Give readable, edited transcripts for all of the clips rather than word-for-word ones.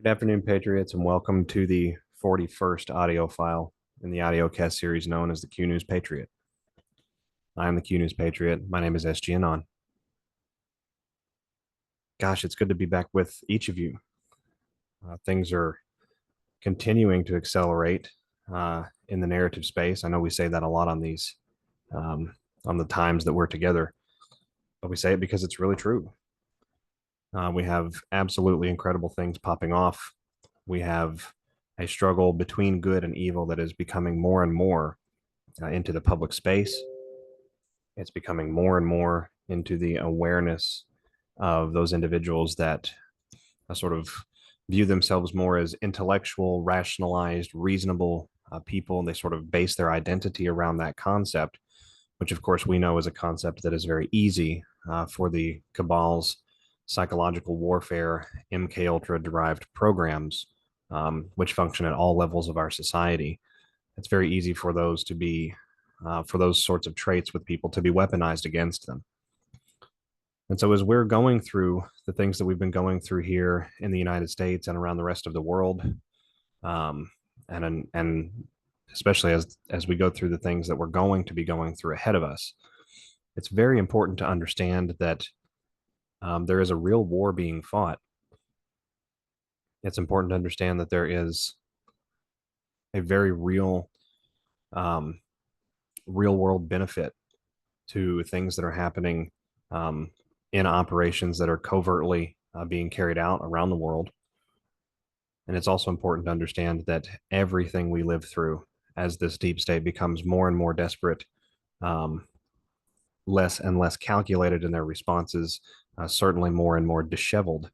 Good afternoon, Patriots, and welcome to the 41st audio file in the audiocast series known as the Q News Patriot. I am the Q News Patriot. My name is SGAnon. Gosh, it's good to be back with each of you. Things are continuing to accelerate in the narrative space. I know we say that a lot on these, on the times that we're together, but we say it because it's really true. We have absolutely incredible things popping off. We have a struggle between good and evil that is becoming more and more into the public space. It's becoming more and more into the awareness of those individuals that sort of view themselves more as intellectual, rationalized, reasonable people, and they sort of base their identity around that concept, which of course we know is a concept that is very easy for the cabal's psychological warfare, MK Ultra derived programs, which function at all levels of our society. It's very easy for those to be, for those sorts of traits with people to be weaponized against them. And so, as we're going through the things that we've been going through here in the United States and around the rest of the world, and especially as we go through the things that we're going to be going through ahead of us, it's very important to understand that there is a real war being fought. It's important to understand that there is a very real, real world benefit to things that are happening in operations that are covertly being carried out around the world. And it's also important to understand that everything we live through as this deep state becomes more and more desperate, less and less calculated in their responses, certainly more and more disheveled,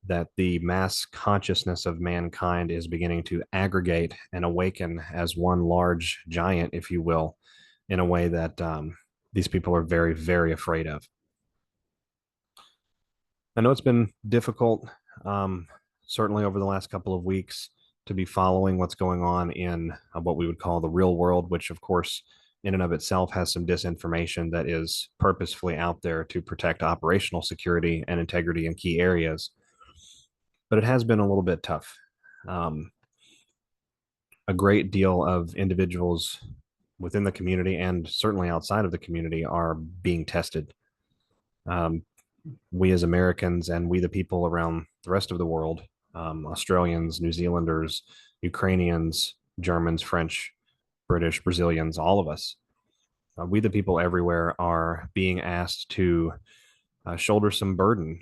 that the mass consciousness of mankind is beginning to aggregate and awaken as one large giant, if you will, in a way that these people are very, very afraid of. I know it's been difficult, certainly over the last couple of weeks, to be following what's going on in what we would call the real world, which, of course, in and of itself has some disinformation that is purposefully out there to protect operational security and integrity in key areas. But it has been a little bit tough. A great deal of individuals within the community and certainly outside of the community are being tested. We as Americans and we the people around the rest of the world, Australians, New Zealanders, Ukrainians, Germans, French, British, Brazilians, all of us, we the people everywhere are being asked to shoulder some burden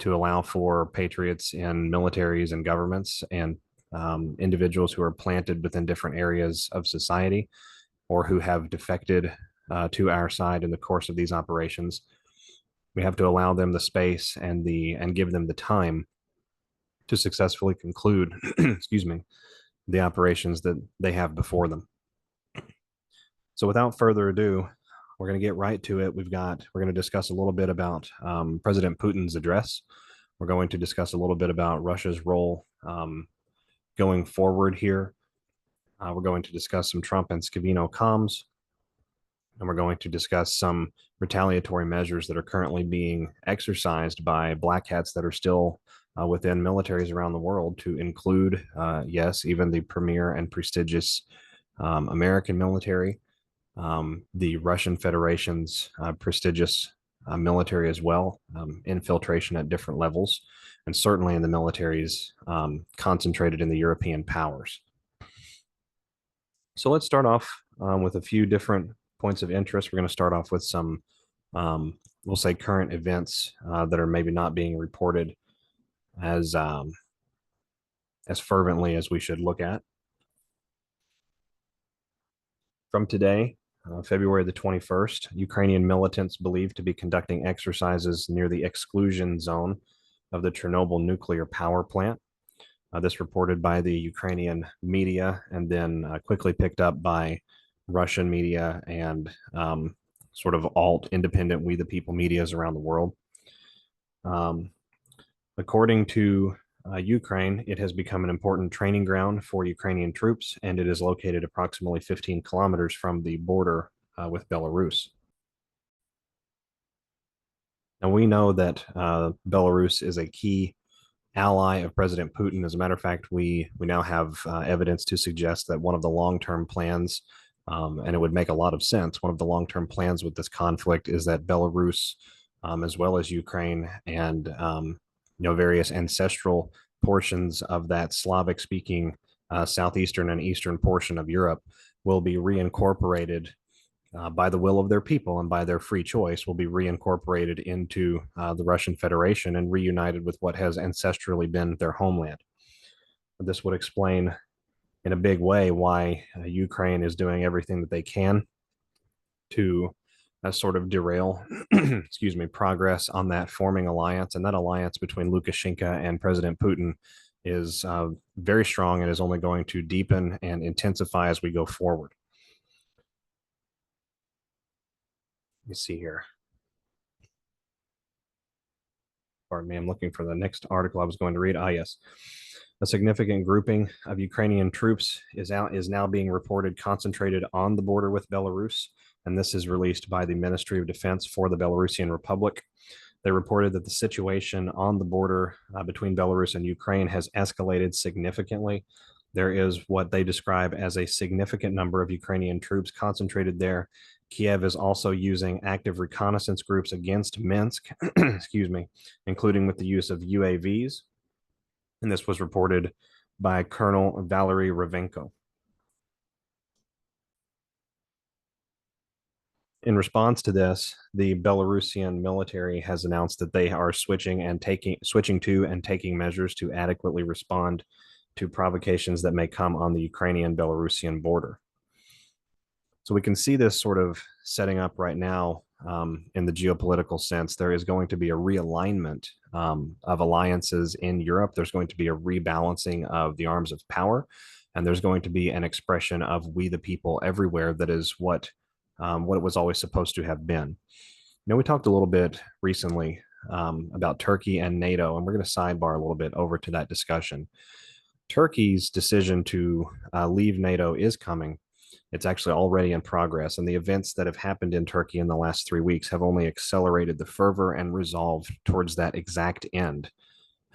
to allow for patriots in militaries and governments and individuals who are planted within different areas of society or who have defected to our side in the course of these operations. We have to allow them the space and give them the time to successfully conclude, excuse me, the operations that they have before them. So without further ado, we're going to get right to it. We're going to discuss a little bit about President Putin's address. We're going to discuss a little bit about Russia's role going forward here. We're going to discuss some Trump and Scavino comms. And we're going to discuss some retaliatory measures that are currently being exercised by black hats that are still within militaries around the world, to include, yes, even the premier and prestigious American military, the Russian Federation's prestigious military as well, infiltration at different levels, and certainly in the militaries concentrated in the European powers. So let's start off with a few different points of interest. We're going to start off with some, we'll say, current events that are maybe not being reported as fervently as we should look at. From today, February the 21st, Ukrainian militants believed to be conducting exercises near the exclusion zone of the Chernobyl nuclear power plant. This reported by the Ukrainian media and then quickly picked up by Russian media and sort of alt independent We the People medias around the world. According to Ukraine, it has become an important training ground for Ukrainian troops, and it is located approximately 15 kilometers from the border with Belarus. Now, we know that Belarus is a key ally of President Putin. As a matter of fact, we now have evidence to suggest that one of the long-term plans, and it would make a lot of sense, one of the long-term plans with this conflict is that Belarus, as well as Ukraine and various ancestral portions of that Slavic-speaking southeastern and eastern portion of Europe will be reincorporated by the will of their people and by their free choice, will be reincorporated into the Russian Federation and reunited with what has ancestrally been their homeland. This would explain in a big way why Ukraine is doing everything that they can to sort of derail, excuse me, progress on that forming alliance. And that alliance between Lukashenko and President Putin is very strong and is only going to deepen and intensify as we go forward. Let me see here. Pardon me, I'm looking for the next article I was going to read. Yes. A significant grouping of Ukrainian troops is now being reported concentrated on the border with Belarus, and this is released by the Ministry of Defense for the Belarusian Republic. They reported that the situation on the border between Belarus and Ukraine has escalated significantly. There is what they describe as a significant number of Ukrainian troops concentrated there. Kiev is also using active reconnaissance groups against Minsk, excuse me, including with the use of UAVs. And this was reported by Colonel Valery Ravenko. In response to this, the Belarusian military has announced that they are switching to and taking measures to adequately respond to provocations that may come on the Ukrainian-Belarusian border. So we can see this sort of setting up right now in the geopolitical sense. There is going to be a realignment of alliances in Europe. There's going to be a rebalancing of the arms of power, and there's going to be an expression of we the people everywhere that is what it was always supposed to have been. We talked a little bit recently about Turkey and NATO, and we're going to sidebar a little bit over to that discussion. Turkey's decision to leave NATO is coming. It's actually already in progress, and the events that have happened in Turkey in the last 3 weeks have only accelerated the fervor and resolve towards that exact end.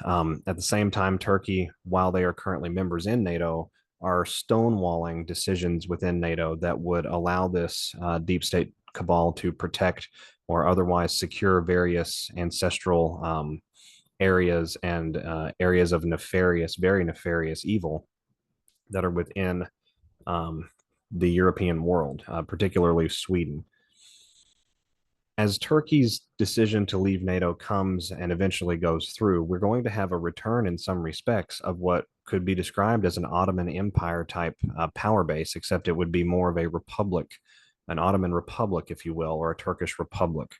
At the same time, Turkey, while they are currently members in NATO, are stonewalling decisions within NATO that would allow this deep state cabal to protect or otherwise secure various ancestral areas and areas of very nefarious evil that are within the European world, particularly Sweden. As Turkey's decision to leave NATO comes and eventually goes through, we're going to have a return in some respects of what could be described as an Ottoman Empire type power base, except it would be more of a republic, an Ottoman republic, if you will, or a Turkish republic.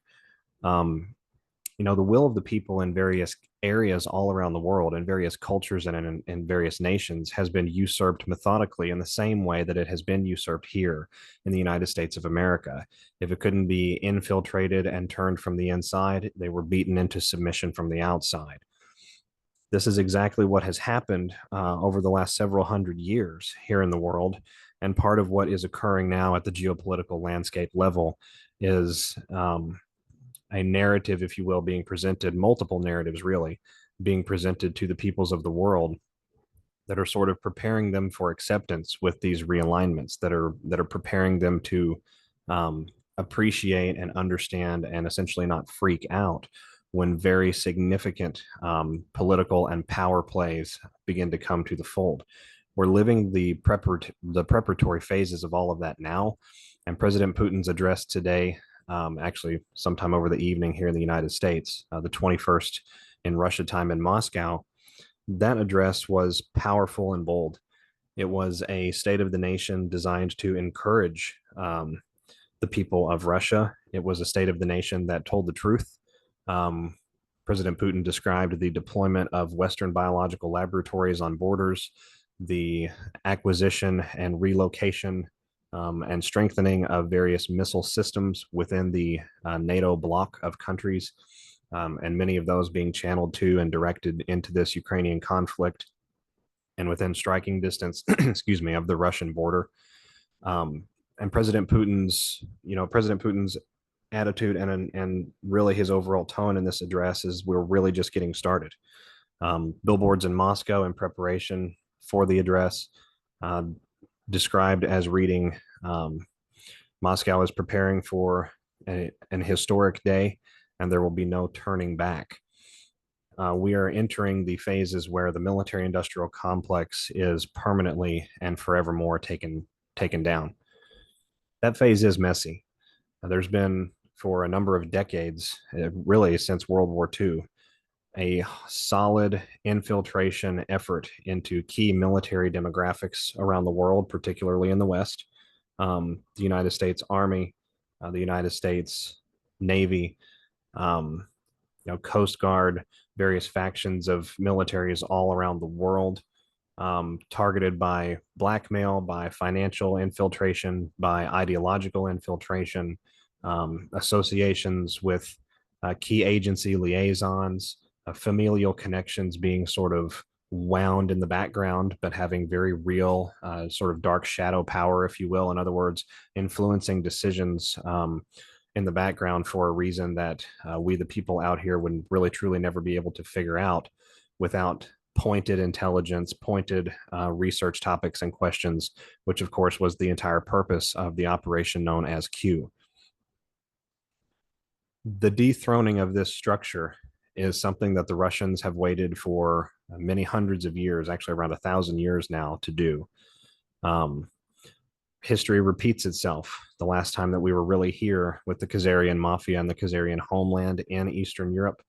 The will of the people in various areas all around the world, in various cultures and in various nations, has been usurped methodically in the same way that it has been usurped here in the United States of America. If it couldn't be infiltrated and turned from the inside, they were beaten into submission from the outside. This is exactly what has happened over the last several hundred years here in the world. And part of what is occurring now at the geopolitical landscape level is a narrative, if you will, being presented, multiple narratives really, being presented to the peoples of the world that are sort of preparing them for acceptance with these realignments, that are preparing them to appreciate and understand and essentially not freak out when very significant political and power plays begin to come to the fold. We're living the preparatory phases of all of that now, and President Putin's address today, actually sometime over the evening here in the United States, the 21st in Russia time in Moscow, that address was powerful and bold. It was a state of the nation designed to encourage the people of Russia. It was a state of the nation that told the truth. President Putin described the deployment of Western biological laboratories on borders, the acquisition and relocation and strengthening of various missile systems within the NATO bloc of countries, and many of those being channeled to and directed into this Ukrainian conflict and within striking distance, excuse me, of the Russian border. And President Putin's attitude and really his overall tone in this address is we're really just getting started. Billboards in Moscow in preparation for the address uh, described as reading, Moscow is preparing for an historic day, and there will be no turning back. We are entering the phases where the military industrial complex is permanently and forevermore taken down. That phase is messy. There's been, for a number of decades, really since World War II, a solid infiltration effort into key military demographics around the world, particularly in the West. The United States Army, the United States Navy, um, Coast Guard, various factions of militaries all around the world, targeted by blackmail, by financial infiltration, by ideological infiltration, associations with key agency liaisons, familial connections being sort of wound in the background, but having very real sort of dark shadow power, if you will. In other words, influencing decisions in the background for a reason that we, the people out here, would really truly never be able to figure out without pointed intelligence, pointed research topics and questions, which of course was the entire purpose of the operation known as Q. The dethroning of this structure is something that the Russians have waited for many hundreds of years, actually around 1,000 years now, to do. History repeats itself. The last time that we were really here with the Khazarian mafia and the Khazarian homeland in Eastern Europe,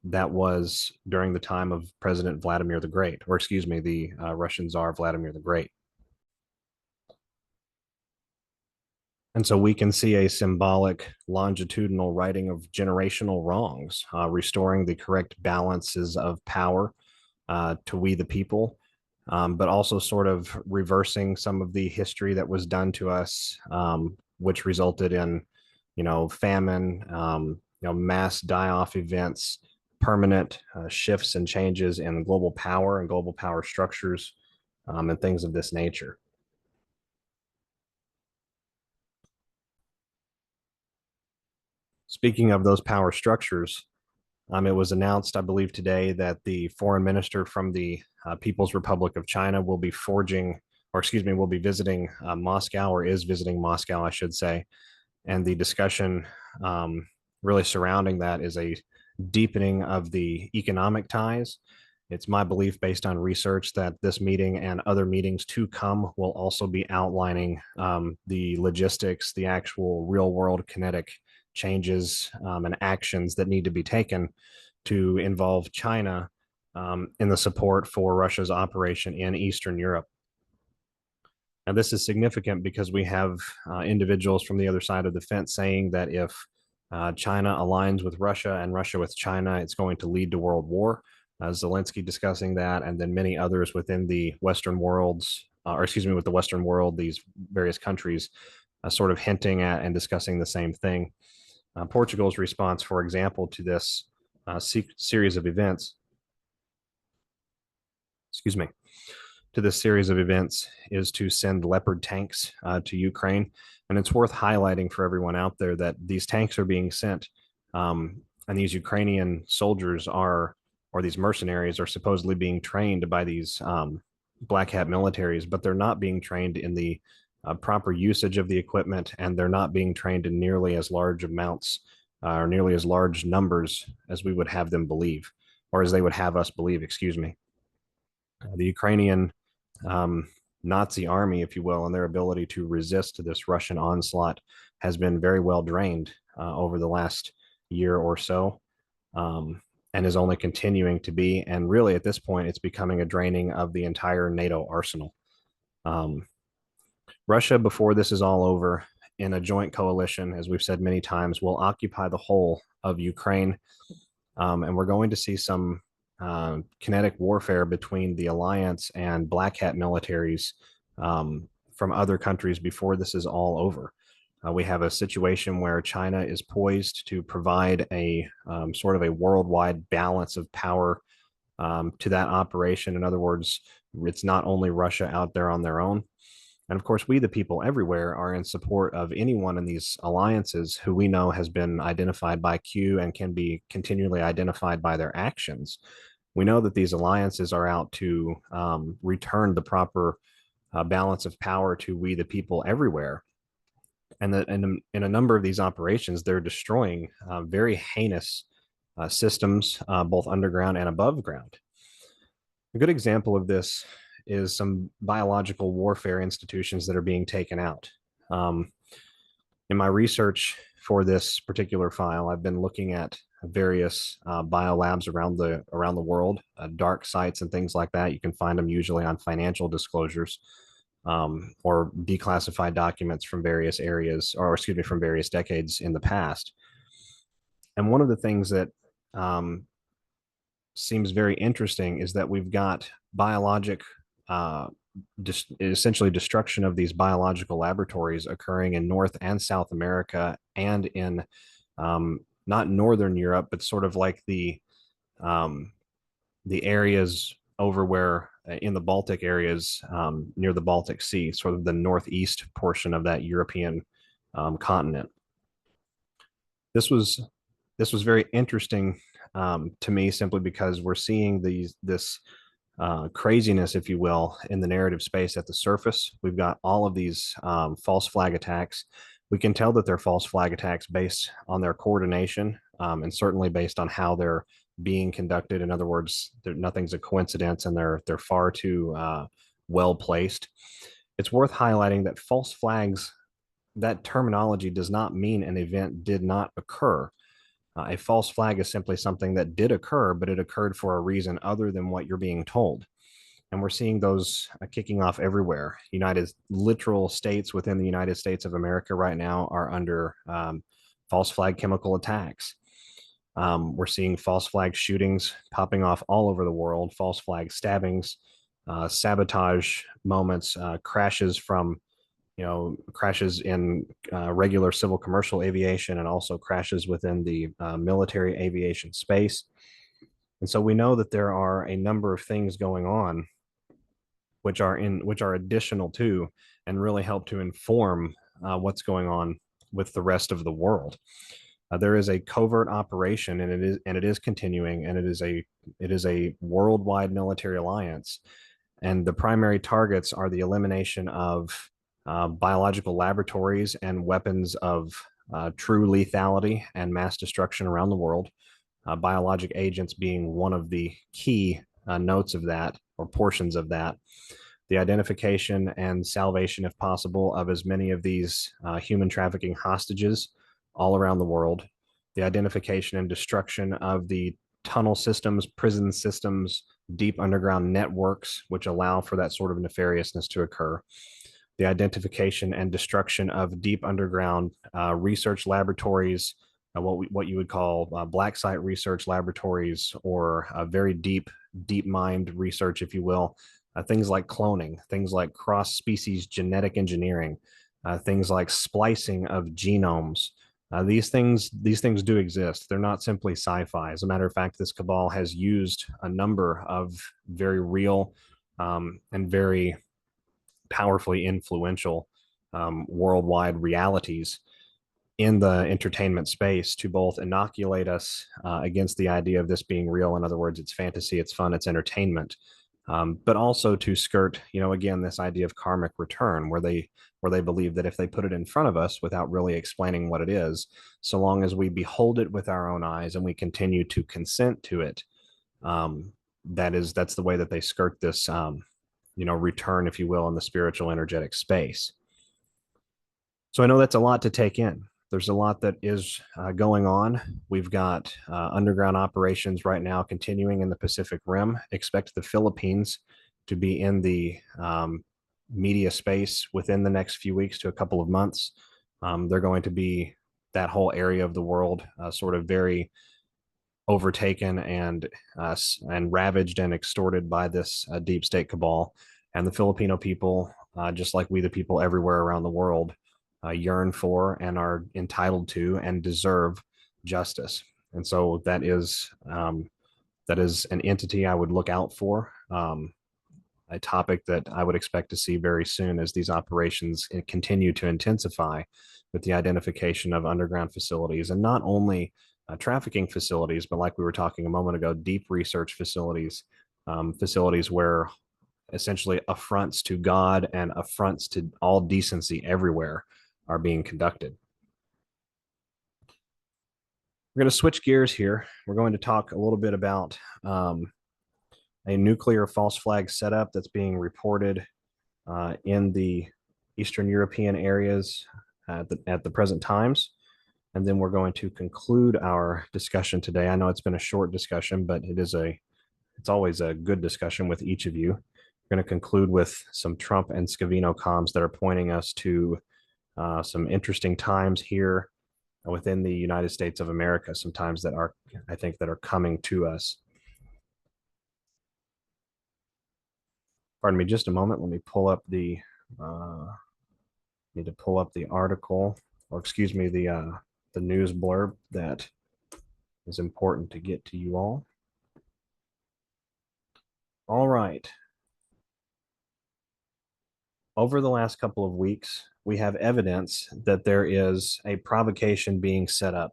that was during the time of President Vladimir the Great, or excuse me, the Russian Tsar Vladimir the Great. And so we can see a symbolic longitudinal righting of generational wrongs, restoring the correct balances of power to we the people, but also sort of reversing some of the history that was done to us, which resulted in, famine, mass die-off events, permanent shifts and changes in global power and global power structures, and things of this nature. Speaking of those power structures, it was announced, I believe, today that the foreign minister from the People's Republic of China will be will be visiting Moscow, or is visiting Moscow, I should say. And the discussion really surrounding that is a deepening of the economic ties. It's my belief, based on research, that this meeting and other meetings to come will also be outlining the logistics, the actual real world kinetic changes and actions that need to be taken to involve China in the support for Russia's operation in Eastern Europe. Now, this is significant because we have individuals from the other side of the fence saying that if China aligns with Russia and Russia with China, it's going to lead to world war. Zelensky discussing that, and then many others within the Western worlds, with the Western world, these various countries sort of hinting at and discussing the same thing. Portugal's response, for example, to this series of events, to this series of events, is to send Leopard tanks to Ukraine. And it's worth highlighting for everyone out there that these tanks are being sent, and these Ukrainian soldiers or these mercenaries are supposedly being trained by these black hat militaries, but they're not being trained in the proper usage of the equipment, and they're not being trained in nearly as large amounts or nearly as large numbers as we would have them believe, or as they would have us believe, excuse me. The Ukrainian Nazi army, if you will, and their ability to resist this Russian onslaught has been very well drained over the last year or so, and is only continuing to be. And really, at this point, it's becoming a draining of the entire NATO arsenal. Russia, before this is all over, in a joint coalition, as we've said many times, will occupy the whole of Ukraine. And we're going to see some kinetic warfare between the alliance and black hat militaries from other countries before this is all over. We have a situation where China is poised to provide a sort of a worldwide balance of power to that operation. In other words, it's not only Russia out there on their own. And of course, we, the people everywhere, are in support of anyone in these alliances who we know has been identified by Q and can be continually identified by their actions We know that these alliances are out to return the proper balance of power to we the people everywhere, and that in a number of these operations, they're destroying very heinous systems, both underground and above ground. A good example of this is some biological warfare institutions that are being taken out. Um, in my research for this particular file, I've been looking at various biolabs around the world, dark sites and things like that. You can find them usually on financial disclosures, or declassified documents from various areas, or excuse me, from various decades in the past. And one of the things that seems very interesting is that we've got biologic, essentially destruction of these biological laboratories occurring in North and South America, and in not Northern Europe, but sort of like um, the areas over where in the Baltic areas, near the Baltic Sea, sort of the northeast portion of that European continent. This was very interesting to me, simply because we're seeing this craziness, if you will, in the narrative space at the surface. We've got all of these false flag attacks. We can tell that they're false flag attacks based on their coordination, and certainly based on how they're being conducted. In other words, nothing's a coincidence, and they're far too well placed. It's worth highlighting that false flags, that terminology does not mean an event did not occur. A false flag is simply something that did occur, but it occurred for a reason other than what you're being told. And we're seeing those kicking off everywhere. Literal states within the United States of America right now are under false flag chemical attacks. We're seeing false flag shootings popping off all over the world, false flag stabbings, sabotage moments, crashes in regular civil commercial aviation, and also crashes within the military aviation space. And so we know that there are a number of things going on which are additional to and really help to inform what's going on with the rest of the world. There is a covert operation, and it is continuing, and it is a worldwide military alliance, and the primary targets are the elimination of biological laboratories and weapons of true lethality and mass destruction around the world. Biologic agents being one of the key notes of that, or portions of that. The identification and salvation, if possible, of as many of these human trafficking hostages all around the world. The identification and destruction of the tunnel systems, prison systems, deep underground networks, which allow for that sort of nefariousness to occur. The identification and destruction of deep underground research laboratories, what you would call black site research laboratories, or very deep mined research, if you will. Things like cloning, things like cross-species genetic engineering, things like splicing of genomes. These things do exist. They're not simply sci-fi. As a matter of fact, this cabal has used a number of very real and very powerfully influential worldwide realities in the entertainment space to both inoculate us against the idea of this being real. In other words, it's fantasy, it's fun, it's entertainment. But also to skirt, again, this idea of karmic return, where they believe that if they put it in front of us without really explaining what it is, so long as we behold it with our own eyes and we continue to consent to it, that's the way that they skirt this, return, if you will, in the spiritual energetic space. So I know that's a lot to take in. There's a lot that is going on. We've got underground operations right now continuing in the Pacific Rim. Expect the Philippines to be in the media space within the next few weeks to a couple of months. They're going to be, that whole area of the world, sort of very overtaken and ravaged and extorted by this deep state cabal. And the Filipino people, just like we the people everywhere around the world, yearn for and are entitled to and deserve justice. And so that is an entity I would look out for, a topic that I would expect to see very soon as these operations continue to intensify, with the identification of underground facilities, and not only trafficking facilities, but like we were talking a moment ago, deep research facilities, facilities where essentially affronts to God and affronts to all decency everywhere are being conducted. We're going to switch gears here. We're going to talk a little bit about a nuclear false flag setup that's being reported in the Eastern European areas at the present times. And then we're going to conclude our discussion today. I know it's been a short discussion, but it's always a good discussion with each of you. We're going to conclude with some Trump and Scavino comms that are pointing us to some interesting times here within the United States of America, sometimes that are, I think, that are coming to us. Pardon me just a moment. Let me pull up need to pull up the article, or excuse me, the news blurb that is important to get to you all. All right. Over the last couple of weeks, we have evidence that there is a provocation being set up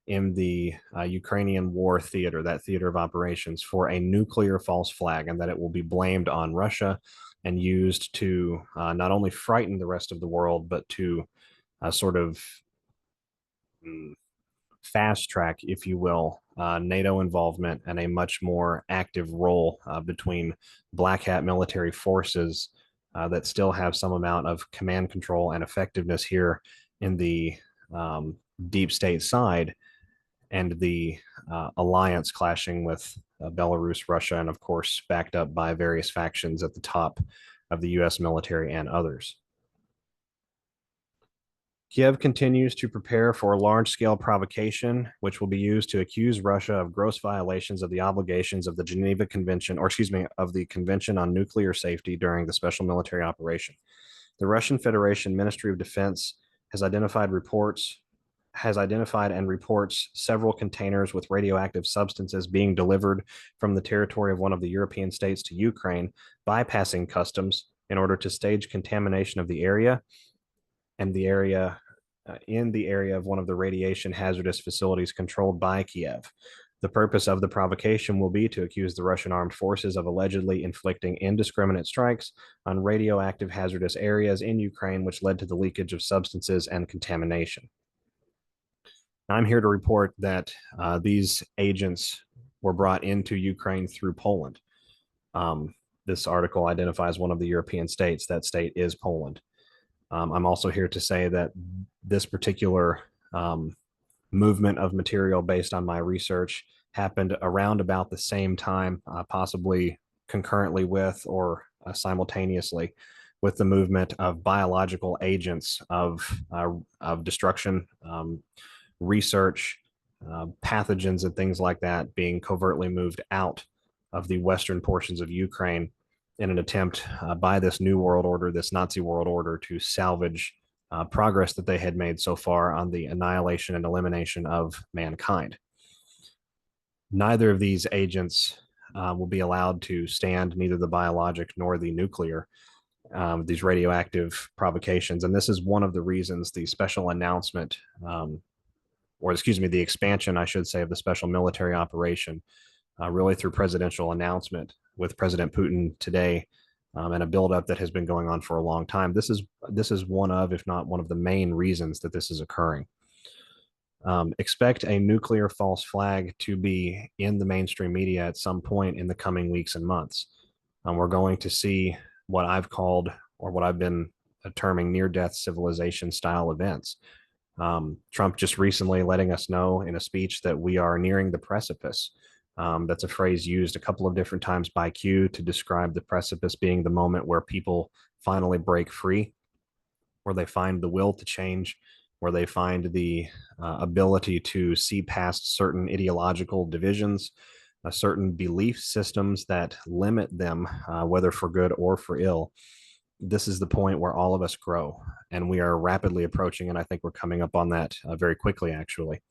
in the Ukrainian war theater, that theater of operations, for a nuclear false flag, and that it will be blamed on Russia and used to not only frighten the rest of the world, but to sort of fast track, if you will, NATO involvement and a much more active role between black hat military forces that still have some amount of command control and effectiveness here in the deep state side, and the alliance clashing with Belarus, Russia, and of course backed up by various factions at the top of the US military and others. Kiev continues to prepare for a large-scale provocation, which will be used to accuse Russia of gross violations of the obligations of the Geneva Convention, or excuse me, of the Convention on Nuclear Safety during the special military operation. The Russian Federation Ministry of Defense has identified and reports several containers with radioactive substances being delivered from the territory of one of the European states to Ukraine, bypassing customs in order to stage contamination of the area and the area in the area of one of the radiation hazardous facilities controlled by Kiev. The purpose of the provocation will be to accuse the Russian armed forces of allegedly inflicting indiscriminate strikes on radioactive hazardous areas in Ukraine, which led to the leakage of substances and contamination. I'm here to report that these agents were brought into Ukraine through Poland. This article identifies one of the European states. That state is Poland. I'm also here to say that this particular movement of material, based on my research, happened around about the same time, possibly concurrently with or simultaneously with the movement of biological agents of destruction, research, pathogens and things like that being covertly moved out of the western portions of Ukraine in an attempt by this new world order, this Nazi world order, to salvage progress that they had made so far on the annihilation and elimination of mankind. Neither of these agents will be allowed to stand, neither the biologic nor the nuclear, these radioactive provocations. And this is one of the reasons the special announcement, or excuse me, the expansion, I should say, of the special military operation, really through presidential announcement with President Putin today, and a buildup that has been going on for a long time. This is one of, if not one of the main reasons that this is occurring. Expect a nuclear false flag to be in the mainstream media at some point in the coming weeks and months. We're going to see what I've called, or what I've been terming, near-death civilization style events. Trump just recently letting us know in a speech that we are nearing the precipice. That's a phrase used a couple of different times by Q to describe the precipice being the moment where people finally break free, where they find the will to change, where they find the ability to see past certain ideological divisions, certain belief systems that limit them, whether for good or for ill. This is the point where all of us grow, and we are rapidly approaching, and I think we're coming up on that very quickly, actually.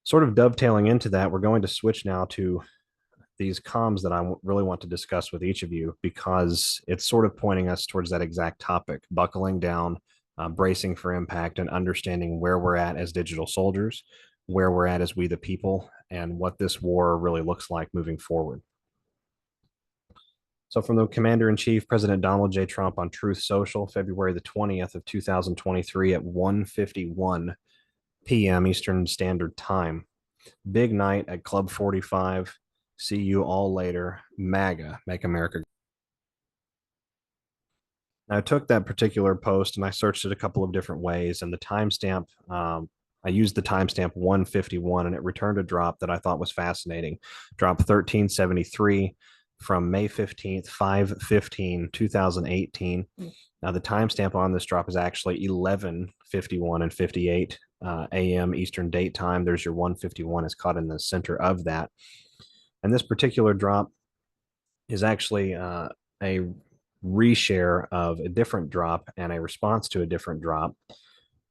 Sort of dovetailing into that, we're going to switch now to these comms that I really want to discuss with each of you, because it's sort of pointing us towards that exact topic, buckling down, bracing for impact and understanding where we're at as digital soldiers, where we're at as we the people, and what this war really looks like moving forward. So from the Commander-in-Chief, President Donald J. Trump on TruthSocial, February the 20th of 2023 at 1:51 p.m. Eastern Standard Time. Big night at Club 45. See you all later. MAGA, Make America. Now, I took that particular post and I searched it a couple of different ways, and the timestamp, I used the timestamp 151, and it returned a drop that I thought was fascinating. Drop 1373 from May 15th, 5:15, 2018. Now, the timestamp on this drop is actually 11:51 and 58 a.m. Eastern Date Time. There's your 151 is caught in the center of that. And this particular drop is actually a reshare of a different drop and a response to a different drop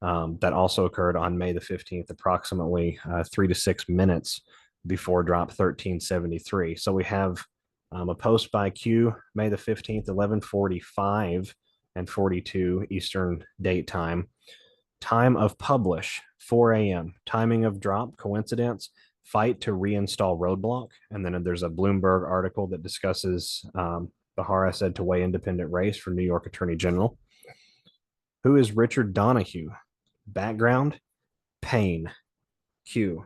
that also occurred on May the 15th, approximately 3 to 6 minutes before drop 1373. So we have a post by Q, May the 15th, 11:45 and 42 Eastern Date Time. Time of publish, 4 a.m. Timing of drop, coincidence, fight to reinstall roadblock. And then there's a Bloomberg article that discusses Bahara said to weigh independent race for New York Attorney General. Who is Richard Donahue? Background, pain, Q.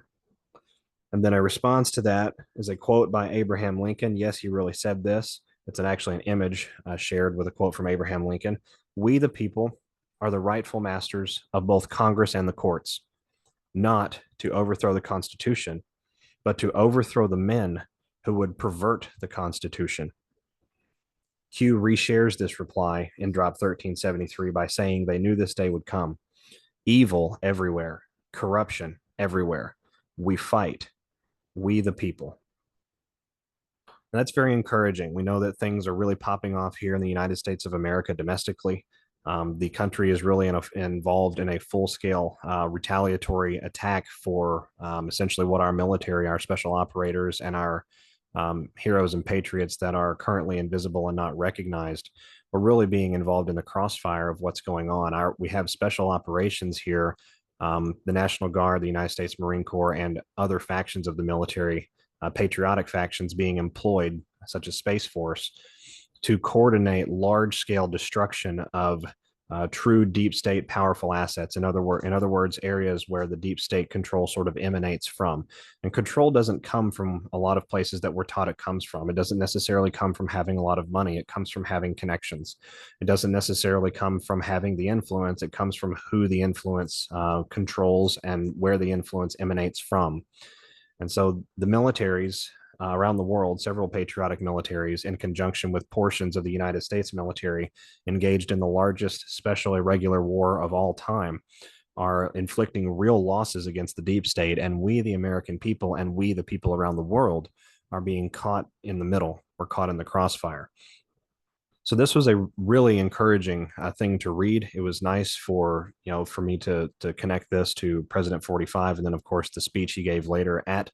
And then a response to that is a quote by Abraham Lincoln. Yes, he really said this. It's actually an image shared with a quote from Abraham Lincoln. We, the people, are the rightful masters of both Congress and the courts, not to overthrow the Constitution, but to overthrow the men who would pervert the Constitution. Q reshares this reply in drop 1373 by saying they knew this day would come. Evil everywhere, corruption everywhere. We fight, we the people. And that's very encouraging. We know that things are really popping off here in the United States of America domestically. The country is really involved in a full-scale retaliatory attack for essentially what our military, our special operators, and our heroes and patriots that are currently invisible and not recognized are really being involved in the crossfire of what's going on. We have special operations here, the National Guard, the United States Marine Corps, and other factions of the military, patriotic factions being employed, such as Space Force, to coordinate large-scale destruction of true deep state powerful assets. In other words, areas where the deep state control sort of emanates from. And control doesn't come from a lot of places that we're taught it comes from. It doesn't necessarily come from having a lot of money. It comes from having connections. It doesn't necessarily come from having the influence. It comes from who the influence controls and where the influence emanates from. And so the militaries around the world, several patriotic militaries, in conjunction with portions of the United States military, engaged in the largest special irregular war of all time, are inflicting real losses against the deep state. And we, the American people, and we, the people around the world, are being caught in the middle. We're caught in the crossfire. So this was a really encouraging thing to read. It was nice for me to connect this to President 45, and then of course the speech he gave later at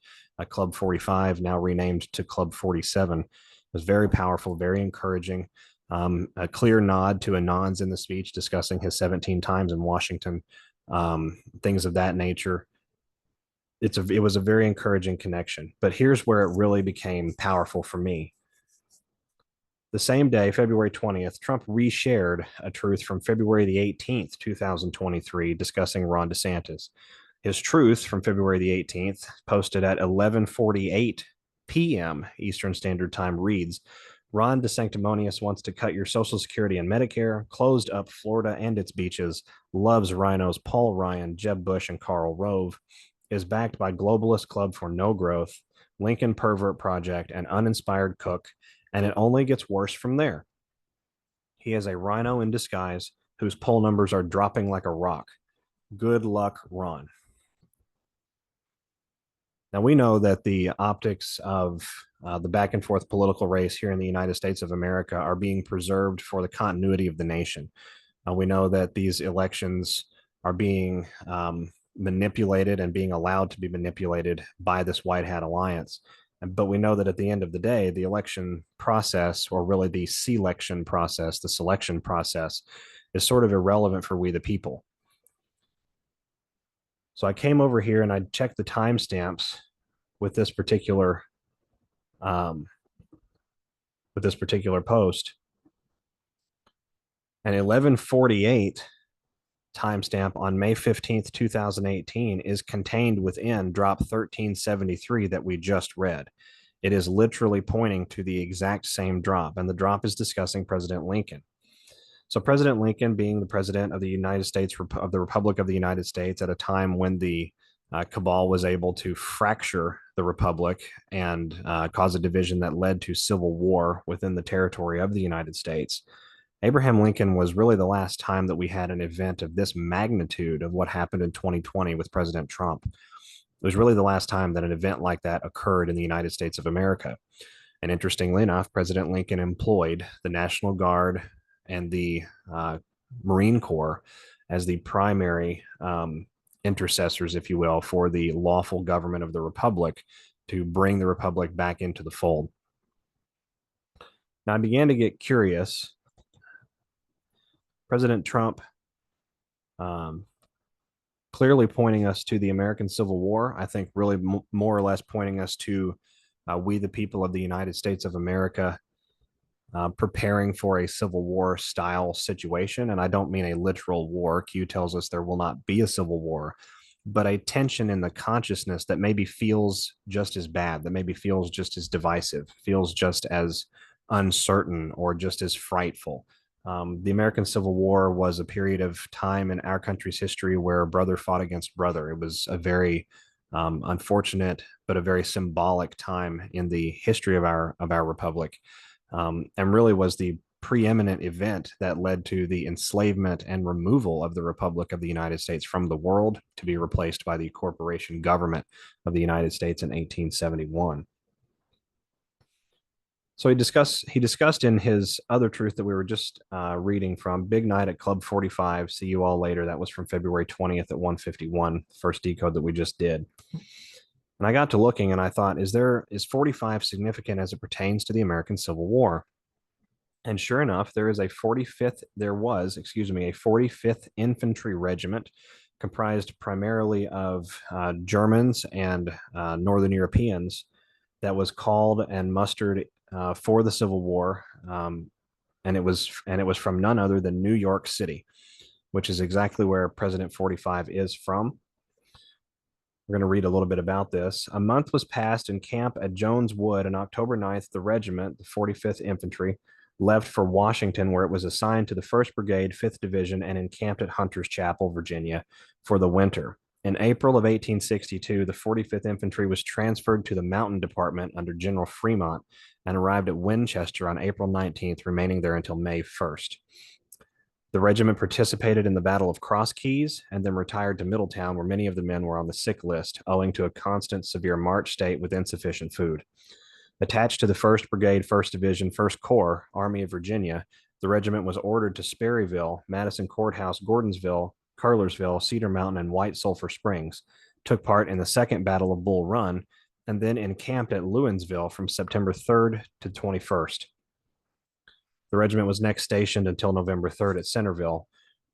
Club 45, now renamed to Club 47, was very powerful, very encouraging. A clear nod to Anon's in the speech, discussing his 17 times in Washington, things of that nature. It was a very encouraging connection. But here's where it really became powerful for me. The same day, February 20th, Trump reshared a truth from February the 18th, 2023, discussing Ron DeSantis. His truth from February the 18th, posted at 11:48 p.m. Eastern Standard Time, reads, Ron DeSanctimonious wants to cut your Social Security and Medicare, closed up Florida and its beaches, loves rhinos Paul Ryan, Jeb Bush, and Karl Rove, is backed by Globalist Club for No Growth, Lincoln Pervert Project, and Uninspired Cook, and it only gets worse from there. He is a rhino in disguise whose poll numbers are dropping like a rock. Good luck, Ron. Now, we know that the optics of the back and forth political race here in the United States of America are being preserved for the continuity of the nation. We know that these elections are being manipulated and being allowed to be manipulated by this White Hat Alliance. But we know that at the end of the day, the election process, or really the selection process, is sort of irrelevant for we the people. So I came over here and I checked the timestamps with this particular um, post, and 1148 timestamp on May 15th, 2018 is contained within drop 1373 that we just read. It is literally pointing to the exact same drop, and the drop is discussing President Lincoln. So President Lincoln, being the president of the United States, of the Republic of the United States, at a time when the cabal was able to fracture the republic and cause a division that led to civil war within the territory of the United States, Abraham Lincoln was really the last time that we had an event of this magnitude of what happened in 2020 with President Trump. It was really the last time that an event like that occurred in the United States of America. And interestingly enough, President Lincoln employed the National Guard and the Marine Corps as the primary intercessors, if you will, for the lawful government of the Republic to bring the Republic back into the fold. Now, I began to get curious. President Trump clearly pointing us to the American Civil War, I think really more or less pointing us to we the people of the United States of America preparing for a Civil War style situation. And I don't mean a literal war. Q tells us there will not be a Civil War, but a tension in the consciousness that maybe feels just as bad, that maybe feels just as divisive, feels just as uncertain or just as frightful. The American Civil War was a period of time in our country's history where brother fought against brother. It was a very unfortunate, but a very symbolic time in the history of our republic, and really was the preeminent event that led to the enslavement and removal of the Republic of the United States from the world to be replaced by the corporation government of the United States in 1871. So he discussed in his other truth that we were just reading from, Big Night at Club 45. See you all later. That was from February 20th at 1:51, first decode that we just did. And I got to looking and I thought, is 45 significant as it pertains to the American Civil War? And sure enough, there was a 45th Infantry Regiment comprised primarily of Germans and Northern Europeans that was called and mustered for the Civil War, and it was from none other than New York City, which is exactly where President 45 is from. We're going to read a little bit about this. A month was passed in camp at Jones Wood. On October 9th, the regiment, the 45th Infantry, left for Washington, where it was assigned to the 1st Brigade, 5th Division, and encamped at Hunter's Chapel, Virginia, for the winter. In April of 1862, the 45th Infantry was transferred to the Mountain Department under General Fremont and arrived at Winchester on April 19th, remaining there until May 1st. The regiment participated in the Battle of Cross Keys and then retired to Middletown, where many of the men were on the sick list, owing to a constant severe march state with insufficient food. Attached to the 1st Brigade, 1st Division, 1st Corps, Army of Virginia, the regiment was ordered to Sperryville, Madison Courthouse, Gordonsville, Curlersville, Cedar Mountain, and White Sulphur Springs, took part in the Second Battle of Bull Run, and then encamped at Lewinsville from September 3rd to 21st. The regiment was next stationed until November 3rd at Centerville,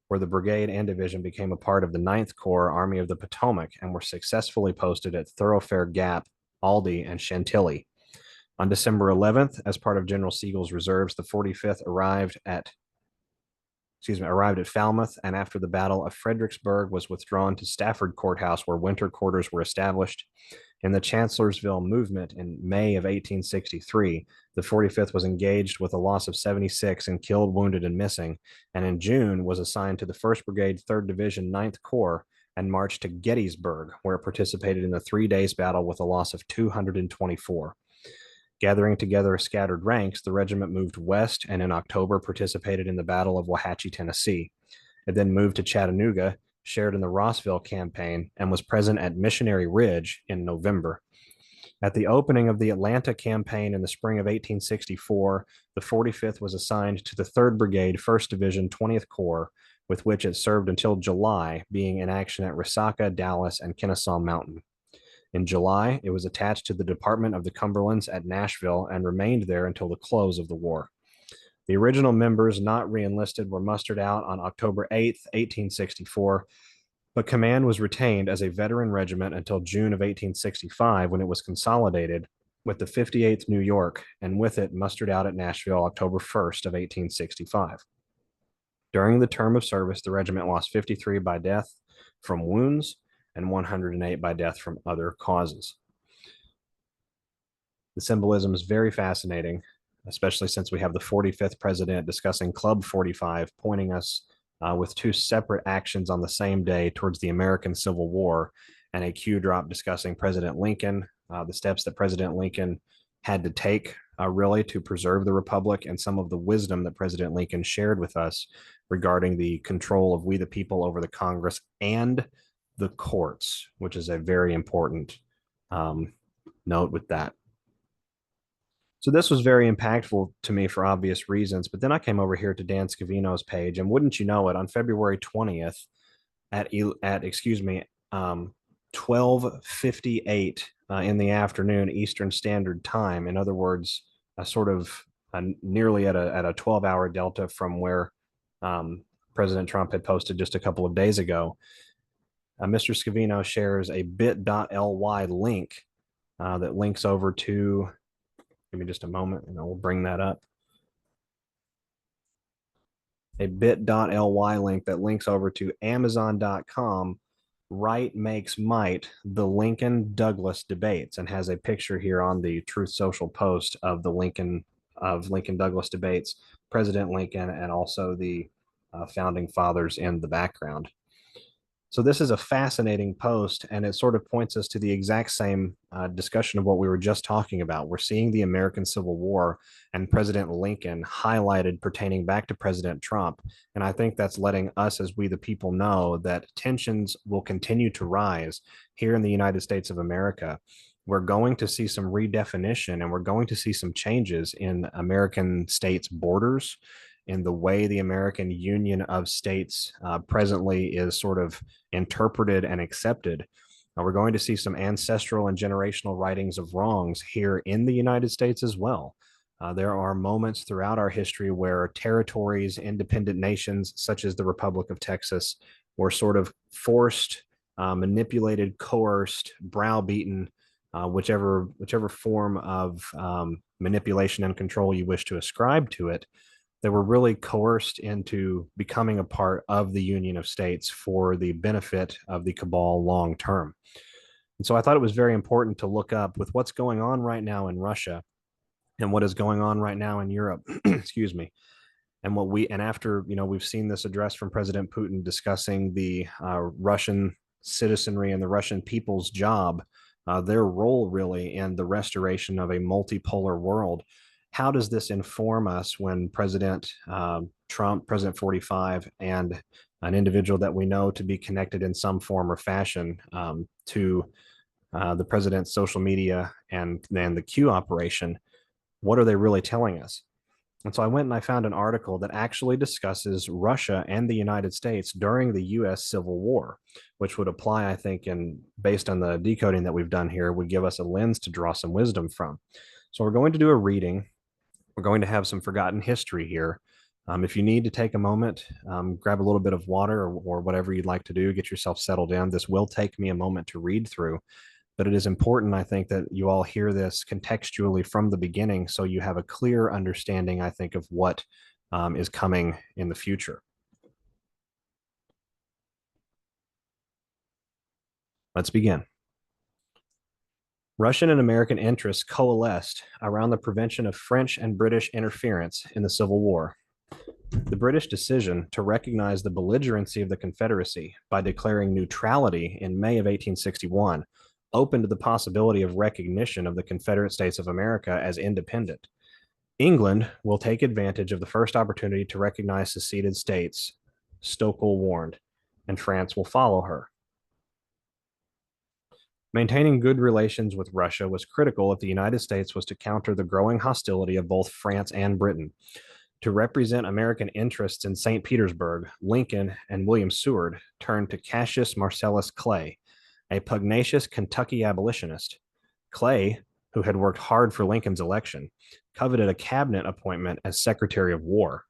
where the brigade and division became a part of the 9th Corps, Army of the Potomac, and were successfully posted at Thoroughfare Gap, Aldie, and Chantilly. On December 11th, as part of General Sigel's reserves, the 45th arrived at Falmouth, and after the Battle of Fredericksburg was withdrawn to Stafford Courthouse, where winter quarters were established. In the Chancellorsville movement in May of 1863, the 45th was engaged with a loss of 76 in killed, wounded, and missing, and in June was assigned to the 1st Brigade, 3rd Division, 9th Corps, and marched to Gettysburg, where it participated in the 3 days battle with a loss of 224. Gathering together scattered ranks, the regiment moved west and in October participated in the Battle of Wauhatchie, Tennessee. It then moved to Chattanooga, shared in the Rossville campaign, and was present at Missionary Ridge in November. At the opening of the Atlanta campaign in the spring of 1864, the 45th was assigned to the 3rd Brigade, 1st Division, 20th Corps, with which it served until July, being in action at Resaca, Dallas, and Kennesaw Mountain. In July, it was attached to the Department of the Cumberlands at Nashville and remained there until the close of the war. The original members not re-enlisted were mustered out on October 8th, 1864, but command was retained as a veteran regiment until June of 1865, when it was consolidated with the 58th New York, and with it mustered out at Nashville October 1st of 1865. During the term of service, the regiment lost 53 by death from wounds and 108 by death from other causes. The symbolism is very fascinating, especially since we have the 45th president discussing Club 45, pointing us with two separate actions on the same day towards the American Civil War, and a cue drop discussing President Lincoln, the steps that President Lincoln had to take really to preserve the republic, and some of the wisdom that President Lincoln shared with us regarding the control of we the people over the Congress and the courts, which is a very important note with that. So this was very impactful to me for obvious reasons. But then I came over here to Dan Scavino's page, and wouldn't you know it, on February 20th at 12:58 in the afternoon Eastern Standard Time. In other words, a sort of nearly at a 12-hour delta from where President Trump had posted just a couple of days ago. Mr. Scavino shares a bit.ly link that links over to. Give me just a moment and we'll bring that up. A bit.ly link that links over to Amazon.com. Right Makes Might, the Lincoln Douglas debates, and has a picture here on the TruthSocial post of the Lincoln Douglas debates, President Lincoln, and also the founding fathers in the background. So this is a fascinating post, and it sort of points us to the exact same discussion of what we were just talking about. We're seeing the American Civil War and President Lincoln highlighted pertaining back to President Trump. And I think that's letting us, as we the people, know that tensions will continue to rise here in the United States of America. We're going to see some redefinition, and we're going to see some changes in American states' borders, in the way the American Union of States presently is sort of interpreted and accepted. We're going to see some ancestral and generational writings of wrongs here in the United States as well. There are moments throughout our history where territories, independent nations, such as the Republic of Texas, were sort of forced, manipulated, coerced, browbeaten, whichever form of manipulation and control you wish to ascribe to it. They were really coerced into becoming a part of the Union of States for the benefit of the cabal long term. And so I thought it was very important to look up with what's going on right now in Russia and what is going on right now in Europe, excuse me, and after, we've seen this address from President Putin discussing the Russian citizenry and the Russian people's job, their role really in the restoration of a multipolar world. How does this inform us when President Trump, President 45, and an individual that we know to be connected in some form or fashion to the president's social media and then the Q operation, what are they really telling us? And so I went and I found an article that actually discusses Russia and the United States during the U.S. Civil War, which would apply, I think, and based on the decoding that we've done here, would give us a lens to draw some wisdom from. So we're going to do a reading. We're going to have some forgotten history here. If you need to take a moment, grab a little bit of water or whatever you'd like to do, get yourself settled in. This will take me a moment to read through, but it is important, I think, that you all hear this contextually from the beginning so you have a clear understanding, I think, of what is coming in the future. Let's begin. Russian and American interests coalesced around the prevention of French and British interference in the Civil War. The British decision to recognize the belligerency of the Confederacy by declaring neutrality in May of 1861 opened the possibility of recognition of the Confederate States of America as independent. England will take advantage of the first opportunity to recognize seceded states, Stockel warned, and France will follow her. Maintaining good relations with Russia was critical if the United States was to counter the growing hostility of both France and Britain. To represent American interests in St. Petersburg, Lincoln and William Seward turned to Cassius Marcellus Clay, a pugnacious Kentucky abolitionist. Clay, who had worked hard for Lincoln's election, coveted a cabinet appointment as Secretary of War.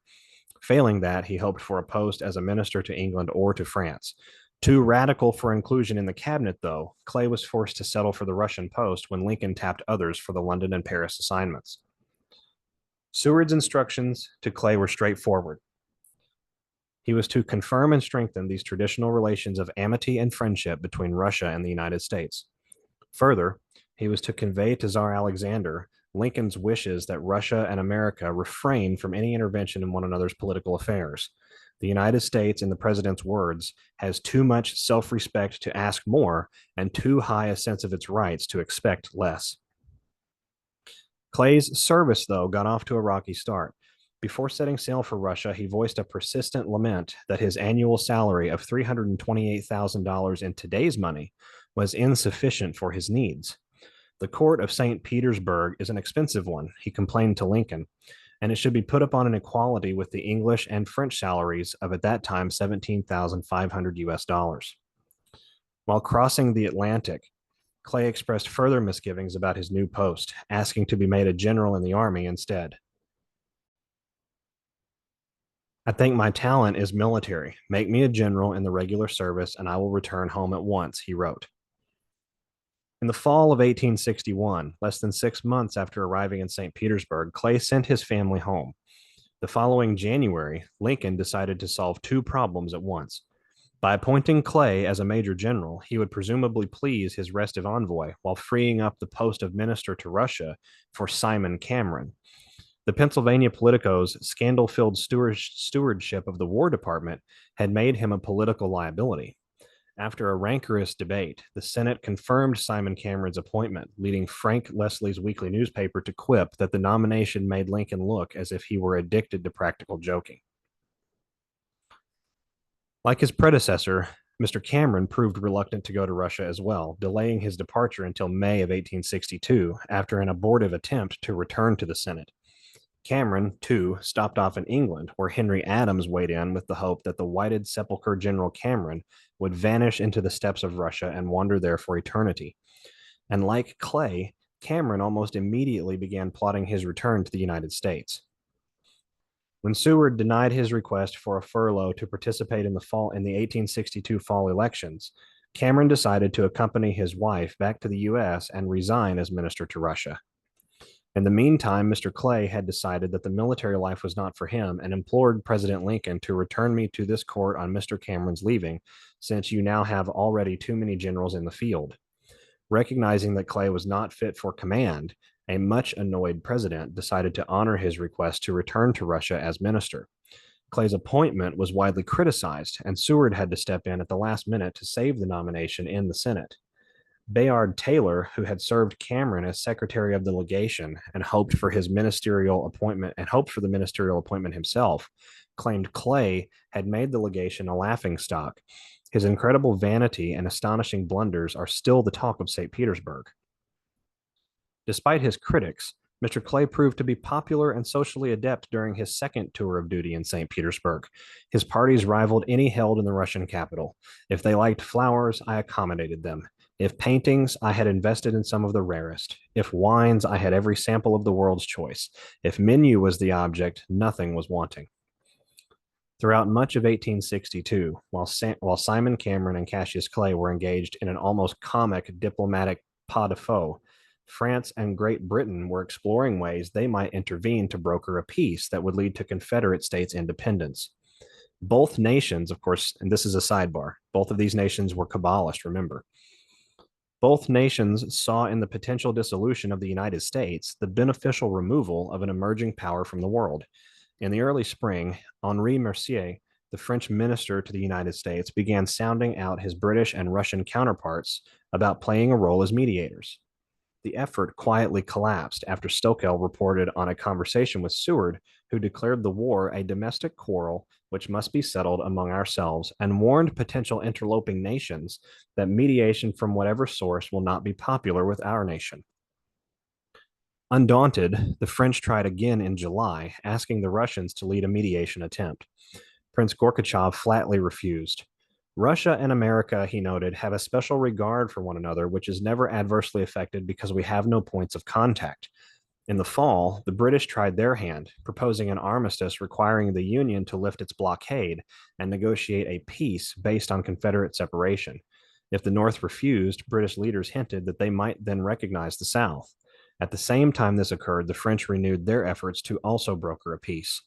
Failing that, he hoped for a post as a minister to England or to France. Too radical for inclusion in the cabinet, though, Clay was forced to settle for the Russian post when Lincoln tapped others for the London and Paris assignments. Seward's instructions to Clay were straightforward. He was to confirm and strengthen these traditional relations of amity and friendship between Russia and the United States. Further, he was to convey to Tsar Alexander Lincoln's wishes that Russia and America refrain from any intervention in one another's political affairs. The United States, in the president's words, has too much self-respect to ask more and too high a sense of its rights to expect less. Clay's service, though, got off to a rocky start. Before setting sail for Russia, he voiced a persistent lament that his annual salary of $328,000 in today's money was insufficient for his needs. The court of St. Petersburg is an expensive one, he complained to Lincoln, and it should be put upon an equality with the English and French salaries of at that time $17,500. While crossing the Atlantic, Clay expressed further misgivings about his new post, asking to be made a general in the army instead. I think my talent is military. Make me a general in the regular service, and I will return home at once, he wrote. In the fall of 1861, less than 6 months after arriving in St. Petersburg, Clay sent his family home. The following January, Lincoln decided to solve two problems at once. By appointing Clay as a major general, he would presumably please his restive envoy while freeing up the post of minister to Russia for Simon Cameron. The Pennsylvania Politico's scandal-filled stewardship of the War Department had made him a political liability. After a rancorous debate, the Senate confirmed Simon Cameron's appointment, leading Frank Leslie's weekly newspaper to quip that the nomination made Lincoln look as if he were addicted to practical joking. Like his predecessor, Mr. Cameron proved reluctant to go to Russia as well, delaying his departure until May of 1862 after an abortive attempt to return to the Senate. Cameron, too, stopped off in England, where Henry Adams weighed in with the hope that the whited sepulchre General Cameron would vanish into the steppes of Russia and wander there for eternity. And like Clay, Cameron almost immediately began plotting his return to the United States. When Seward denied his request for a furlough to participate in the 1862 fall elections, Cameron decided to accompany his wife back to the U.S. and resign as minister to Russia. In the meantime, Mr. Clay had decided that the military life was not for him and implored President Lincoln to return me to this court on Mr. Cameron's leaving, since you now have already too many generals in the field. Recognizing that Clay was not fit for command, a much annoyed president decided to honor his request to return to Russia as minister. Clay's appointment was widely criticized, and Seward had to step in at the last minute to save the nomination in the Senate. Bayard Taylor, who had served Cameron as secretary of the legation and hoped for the ministerial appointment himself, claimed Clay had made the legation a laughingstock. His incredible vanity and astonishing blunders are still the talk of St. Petersburg. Despite his critics, Mr. Clay proved to be popular and socially adept during his second tour of duty in St. Petersburg. His parties rivaled any held in the Russian capital. If they liked flowers, I accommodated them. If paintings, I had invested in some of the rarest. If wines, I had every sample of the world's choice. If menu was the object, nothing was wanting. Throughout much of 1862, while Simon Cameron and Cassius Clay were engaged in an almost comic diplomatic pas de faux, France and Great Britain were exploring ways they might intervene to broker a peace that would lead to Confederate States' independence. Both nations, of course, and this is a sidebar, both of these nations were Kabbalist, remember. Both nations saw in the potential dissolution of the United States the beneficial removal of an emerging power from the world. In the early spring, Henri Mercier, the French minister to the United States, began sounding out his British and Russian counterparts about playing a role as mediators. The effort quietly collapsed after Stockel reported on a conversation with Seward, who declared the war a domestic quarrel which must be settled among ourselves, and warned potential interloping nations that mediation from whatever source will not be popular with our nation. Undaunted, the French tried again in July, asking the Russians to lead a mediation attempt. Prince Gorbachev flatly refused. Russia and America, he noted, have a special regard for one another, which is never adversely affected because we have no points of contact. In the fall, the British tried their hand, proposing an armistice requiring the Union to lift its blockade and negotiate a peace based on Confederate separation. If the North refused, British leaders hinted that they might then recognize the South. At the same time this occurred, the French renewed their efforts to also broker a peace.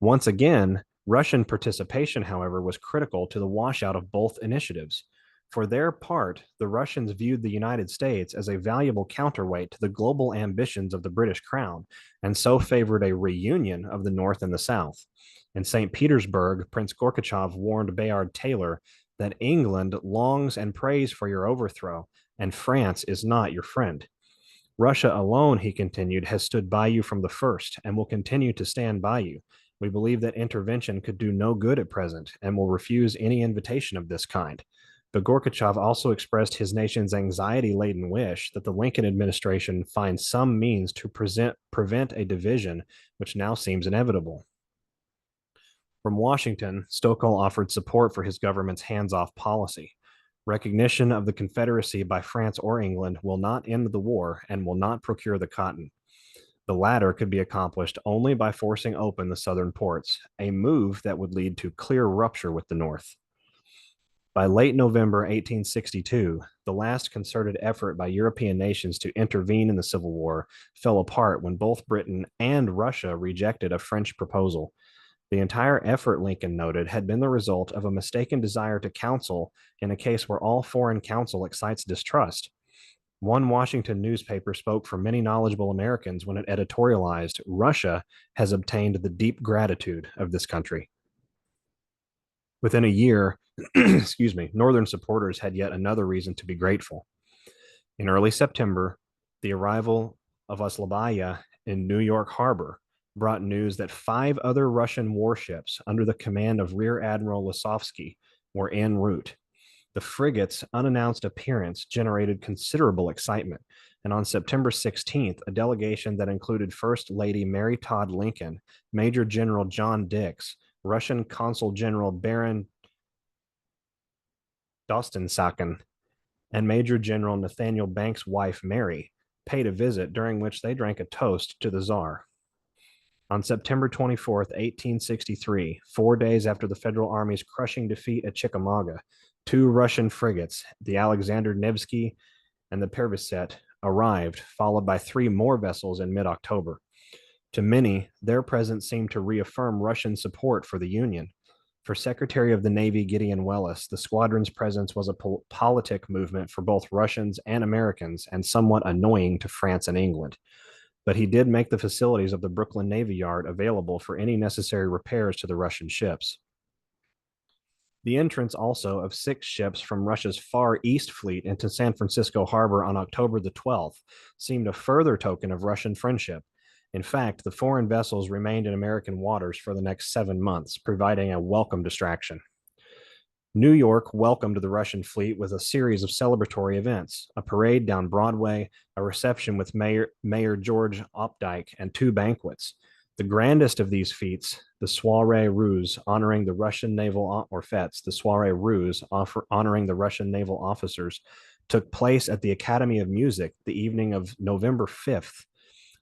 Once again, Russian participation, however, was critical to the washout of both initiatives. For their part, the Russians viewed the United States as a valuable counterweight to the global ambitions of the British Crown, and so favored a reunion of the North and the South. In St. Petersburg, Prince Gorbachev warned Bayard Taylor that England longs and prays for your overthrow, and France is not your friend. Russia alone, he continued, has stood by you from the first and will continue to stand by you. We believe that intervention could do no good at present and will refuse any invitation of this kind. But Gorbachev also expressed his nation's anxiety-laden wish that the Lincoln administration find some means to prevent a division which now seems inevitable. From Washington, Stokel offered support for his government's hands-off policy. Recognition of the Confederacy by France or England will not end the war and will not procure the cotton. The latter could be accomplished only by forcing open the southern ports, a move that would lead to clear rupture with the North. By late November 1862, the last concerted effort by European nations to intervene in the Civil War fell apart when both Britain and Russia rejected a French proposal. The entire effort, Lincoln noted, had been the result of a mistaken desire to counsel in a case where all foreign counsel excites distrust. One Washington newspaper spoke for many knowledgeable Americans when it editorialized, "Russia has obtained the deep gratitude of this country." Within a year, Northern supporters had yet another reason to be grateful. In early September, the arrival of Oslabaya in New York Harbor brought news that 5 other Russian warships under the command of Rear Admiral Lisovsky were en route. The frigate's unannounced appearance generated considerable excitement, and on September 16th, a delegation that included First Lady Mary Todd Lincoln, Major General John Dix, Russian Consul General Baron Dostensaken, and Major General Nathaniel Banks' wife, Mary, paid a visit during which they drank a toast to the Tsar. On September 24th, 1863, 4 days after the Federal Army's crushing defeat at Chickamauga, 2 Russian frigates, the Alexander Nevsky and the Perviset, arrived, followed by 3 more vessels in mid-October. To many, their presence seemed to reaffirm Russian support for the Union. For Secretary of the Navy Gideon Welles, the squadron's presence was a politic movement for both Russians and Americans and somewhat annoying to France and England. But he did make the facilities of the Brooklyn Navy Yard available for any necessary repairs to the Russian ships. The entrance also of 6 ships from Russia's Far East Fleet into San Francisco Harbor on October the 12th seemed a further token of Russian friendship. In fact, the foreign vessels remained in American waters for the next 7 months, providing a welcome distraction. New York welcomed the Russian fleet with a series of celebratory events, a parade down Broadway, a reception with Mayor George Opdyke, and 2 banquets. The grandest of these feats, the Soirée Rouge, honoring the Russian naval the Soirée Rouge, honoring the Russian naval officers, took place at the Academy of Music the evening of November 5th.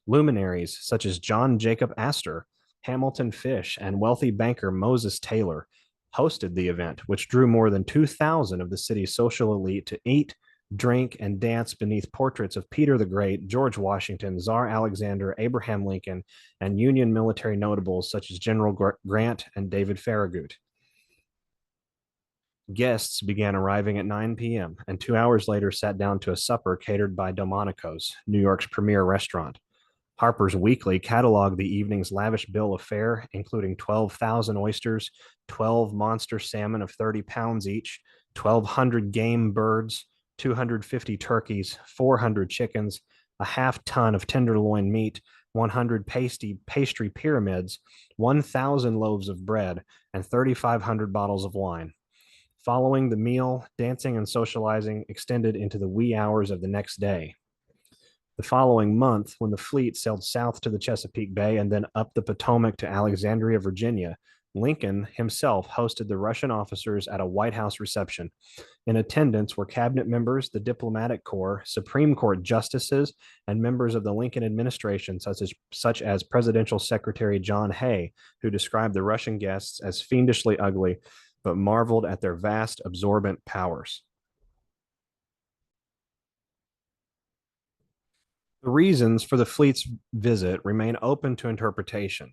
Luminaries such as John Jacob Astor, Hamilton Fish, and wealthy banker Moses Taylor hosted the event, which drew more than 2,000 of the city's social elite to eat, drink, and dance beneath portraits of Peter the Great, George Washington, Tsar Alexander, Abraham Lincoln, and Union military notables such as General Grant and David Farragut. Guests began arriving at 9 p.m. and 2 hours later sat down to a supper catered by Delmonico's, New York's premier restaurant. Harper's Weekly cataloged the evening's lavish bill of fare, including 12,000 oysters, 12 monster salmon of 30 pounds each, 1,200 game birds, 250 turkeys, 400 chickens, a half ton of tenderloin meat, 100 pastry pyramids, 1,000 loaves of bread, and 3,500 bottles of wine. Following the meal, dancing and socializing extended into the wee hours of the next day. The following month, when the fleet sailed south to the Chesapeake Bay and then up the Potomac to Alexandria, Virginia, Lincoln himself hosted the Russian officers at a White House reception. In attendance were cabinet members, the diplomatic corps, Supreme Court justices, and members of the Lincoln administration, such as Presidential Secretary John Hay, who described the Russian guests as fiendishly ugly, but marveled at their vast, absorbent powers. The reasons for the fleet's visit remain open to interpretation.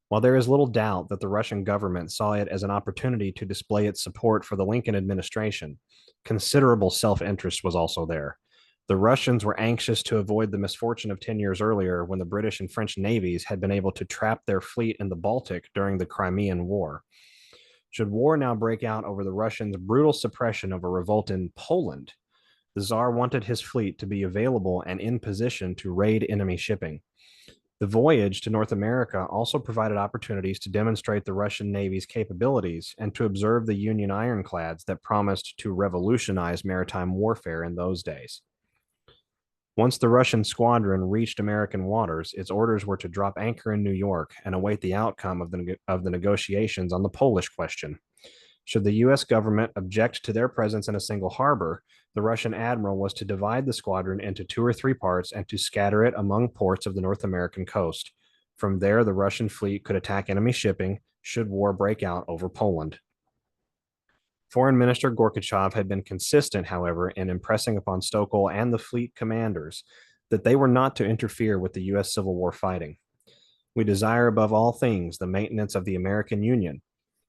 While there is little doubt that the Russian government saw it as an opportunity to display its support for the Lincoln administration, considerable self interest was also there. The Russians were anxious to avoid the misfortune of 10 years earlier when the British and French navies had been able to trap their fleet in the Baltic during the Crimean War. Should war now break out over the Russians' brutal suppression of a revolt in Poland, the Tsar wanted his fleet to be available and in position to raid enemy shipping. The voyage to North America also provided opportunities to demonstrate the Russian Navy's capabilities and to observe the Union ironclads that promised to revolutionize maritime warfare in those days. Once the Russian squadron reached American waters, its orders were to drop anchor in New York and await the outcome of the negotiations on the Polish question. Should the U.S. government object to their presence in a single harbor, the Russian admiral was to divide the squadron into 2 or 3 parts and to scatter it among ports of the North American coast. From there, the Russian fleet could attack enemy shipping should war break out over Poland. Foreign Minister Gorbachev had been consistent, however, in impressing upon Stokel and the fleet commanders that they were not to interfere with the U.S. Civil War fighting. We desire above all things the maintenance of the American Union,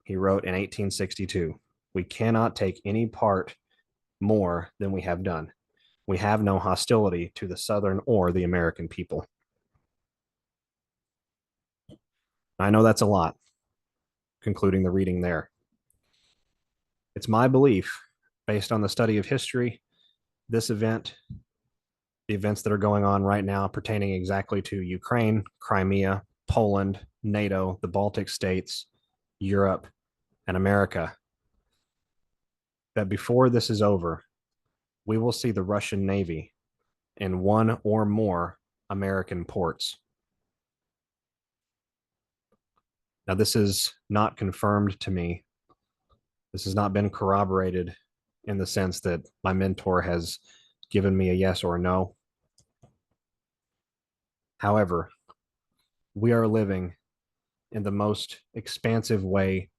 he wrote in 1862. We cannot take any part more than we have done. We have no hostility to the Southern or the American people. I know that's a lot, concluding the reading there. It's my belief, based on the study of history, this event, the events that are going on right now pertaining exactly to Ukraine, Crimea, Poland, NATO, the Baltic states, Europe, and America, that before this is over, we will see the Russian Navy in 1 or more American ports. Now, this is not confirmed to me. This has not been corroborated in the sense that my mentor has given me a yes or a no. However, we are living in the most expansive way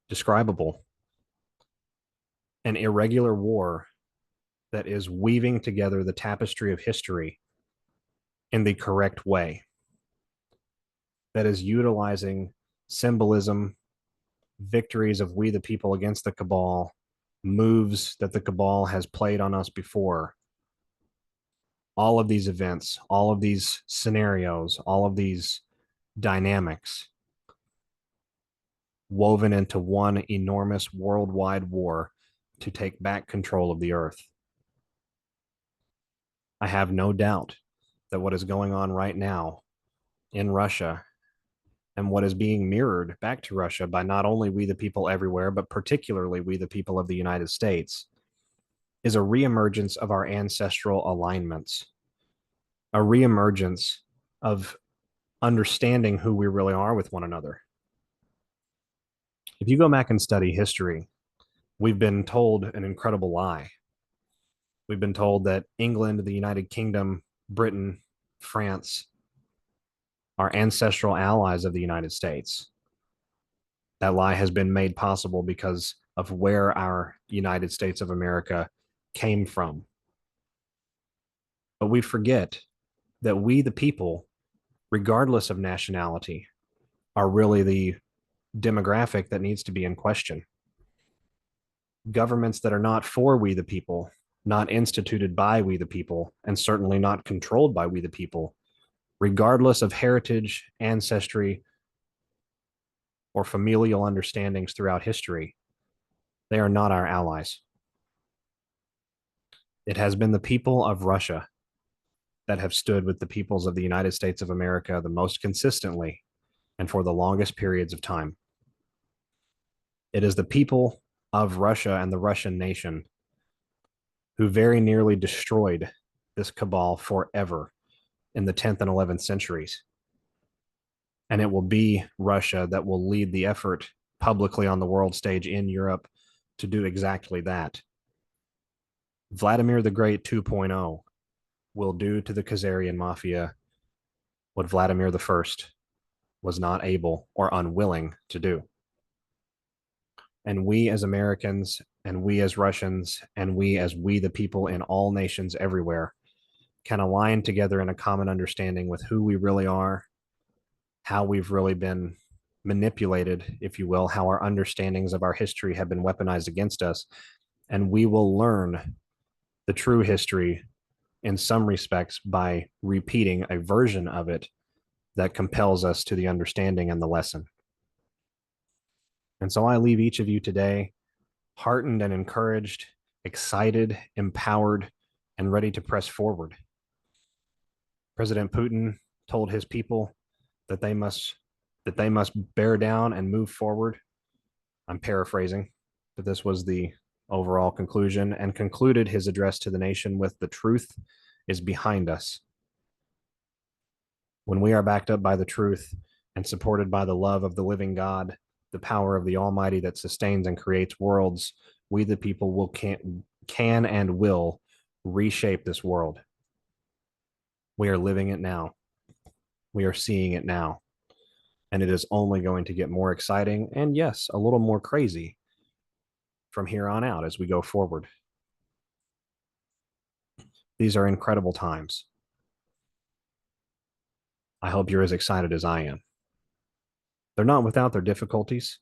describable. An irregular war that is weaving together the tapestry of history in the correct way, that is utilizing symbolism, victories of we the people against the cabal, moves that the cabal has played on us before. All of these events, all of these scenarios, all of these dynamics woven into one enormous worldwide war to take back control of the earth. I have no doubt that what is going on right now in Russia and what is being mirrored back to Russia by not only we the people everywhere, but particularly we the people of the United States, is a reemergence of our ancestral alignments, a reemergence of understanding who we really are with one another. If you go back and study history, we've been told an incredible lie. We've been told that England, the United Kingdom, Britain, France are ancestral allies of the United States. That lie has been made possible because of where our United States of America came from. But we forget that we, the people, regardless of nationality, are really the demographic that needs to be in question. Governments that are not for we, the people, not instituted by we, the people, and certainly not controlled by we, the people, regardless of heritage, ancestry, or familial understandings throughout history, they are not our allies. It has been the people of Russia that have stood with the peoples of the United States of America the most consistently and for the longest periods of time. It is the people of Russia and the Russian nation who very nearly destroyed this cabal forever in the 10th and 11th centuries. And it will be Russia that will lead the effort publicly on the world stage in Europe to do exactly that. Vladimir the Great 2.0 will do to the Khazarian mafia what Vladimir the First was not able or unwilling to do. And we as Americans, and we as Russians, and we the people in all nations everywhere can align together in a common understanding with who we really are, how we've really been manipulated, if you will, how our understandings of our history have been weaponized against us. And we will learn the true history in some respects by repeating a version of it that compels us to the understanding and the lesson. And so I leave each of you today heartened and encouraged, excited, empowered, and ready to press forward. President Putin told his people that they must bear down and move forward. I'm paraphrasing, but this was the overall conclusion, and concluded his address to the nation with, "The truth is behind us." When we are backed up by the truth and supported by the love of the living God, the power of the Almighty that sustains and creates worlds, we the people can and will reshape this world. We are living it now. We are seeing it now. And it is only going to get more exciting and, yes, a little more crazy from here on out as we go forward. These are incredible times. I hope you're as excited as I am. They're not without their difficulties.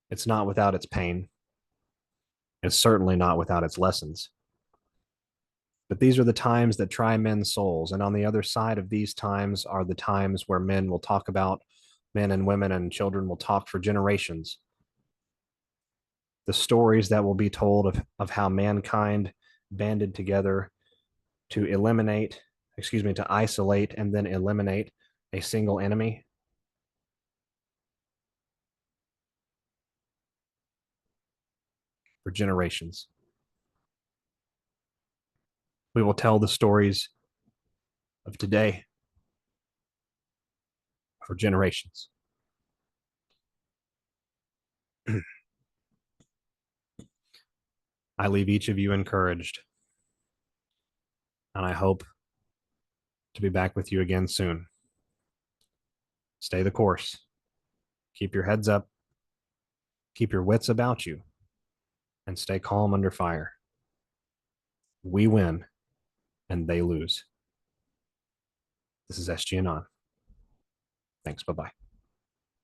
It's not without its pain. It's certainly not without its lessons. But these are the times that try men's souls. And on the other side of these times are the times where men will talk about, men and women and children will talk for generations. The stories that will be told of how mankind banded together to to isolate and then eliminate a single enemy. For generations. We will tell the stories of today for generations. I leave each of you encouraged, and I hope to be back with you again soon. Stay the course. Keep your heads up. Keep your wits about you, and stay calm under fire. We win, and they lose. This is SGAnon. Thanks. Bye-bye.